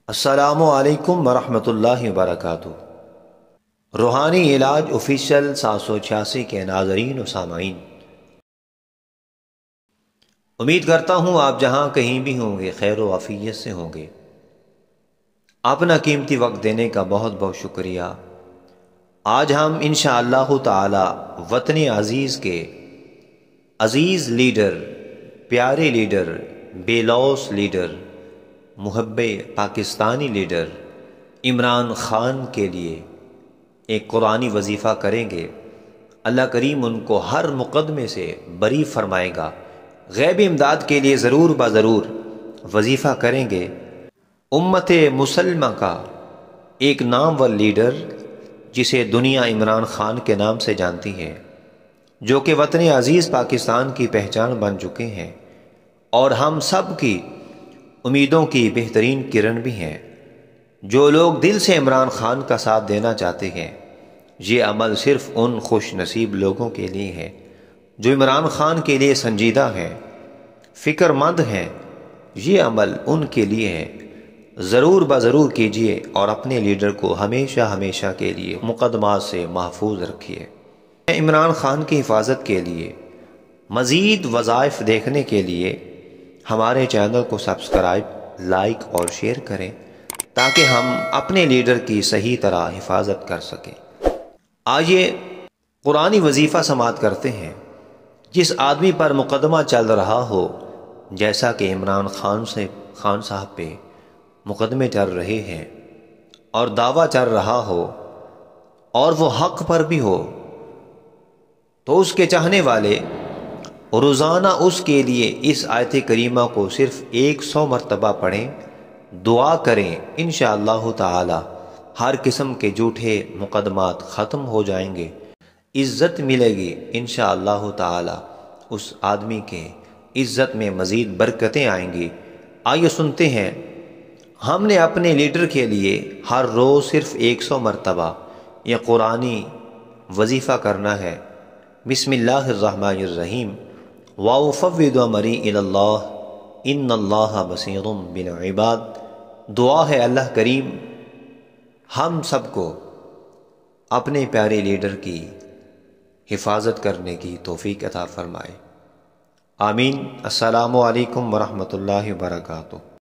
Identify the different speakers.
Speaker 1: السلام علیکم ورحمۃ اللہ وبرکاتہ۔ روحانی علاج آفیشیل 786 کے ناظرین و سامعین، امید کرتا ہوں آپ جہاں کہیں بھی ہوں گے خیر و عافیت سے ہوں گے۔ اپنا قیمتی وقت دینے کا بہت بہت شکریہ۔ آج ہم انشاءاللہ تعالی وطن عزیز کے عزیز لیڈر، پیارے لیڈر، بے لوث لیڈر، محب پاکستانی لیڈر عمران خان کے لیے ایک قرآنی وظیفہ کریں گے۔ اللہ کریم ان کو ہر مقدمے سے بری فرمائے گا۔ غیبی امداد کے لیے ضرور ضرور وظیفہ کریں گے۔ امت مسلمہ کا ایک نامور لیڈر جسے دنیا عمران خان کے نام سے جانتی ہے، جو کہ وطن عزیز پاکستان کی پہچان بن چکے ہیں اور ہم سب کی امیدوں کی بہترین کرن بھی ہیں۔ جو لوگ دل سے عمران خان کا ساتھ دینا چاہتے ہیں، یہ عمل صرف ان خوش نصیب لوگوں کے لیے ہے جو عمران خان کے لیے سنجیدہ ہیں، فکر مند ہیں۔ یہ عمل ان کے لیے ہے۔ ضرور ضرور کیجئے اور اپنے لیڈر کو ہمیشہ ہمیشہ کے لیے مقدمات سے محفوظ رکھیے۔ عمران خان کی حفاظت کے لیے مزید وظائف دیکھنے کے لیے ہمارے چینل کو سبسکرائب، لائک اور شیئر کریں تاکہ ہم اپنے لیڈر کی صحیح طرح حفاظت کر سکیں۔ آئیے قرآنی وظیفہ سماعت کرتے ہیں۔ جس آدمی پر مقدمہ چل رہا ہو، جیسا کہ عمران خان صاحب پہ مقدمے چل رہے ہیں اور دعویٰ چل رہا ہو اور وہ حق پر بھی ہو، تو اس کے چاہنے والے روزانہ اس کے لیے اس آیت کریمہ کو صرف 100 مرتبہ پڑھیں، دعا کریں۔ انشاءاللہ تعالی ہر قسم کے جھوٹے مقدمات ختم ہو جائیں گے، عزت ملے گی انشاءاللہ تعالی۔ اس آدمی کے عزت میں مزید برکتیں آئیں گی۔ آئیے سنتے ہیں۔ ہم نے اپنے لیڈر کے لیے ہر روز صرف 100 مرتبہ یہ قرآنی وظیفہ کرنا ہے۔ بسم اللہ الرحمن الرحیم۔ وَأُفَوِّضُ أَمْرِي إِلَى اللَّهِ إِنَّ اللَّهَ بَصِيرٌ بِالْعِبَادِ۔ دعا ہے اللہ کریم ہم سب کو اپنے پیارے لیڈر کی حفاظت کرنے کی توفیق عطا فرمائے۔ آمین۔ السلام علیکم ورحمۃ اللہ وبرکاتہ۔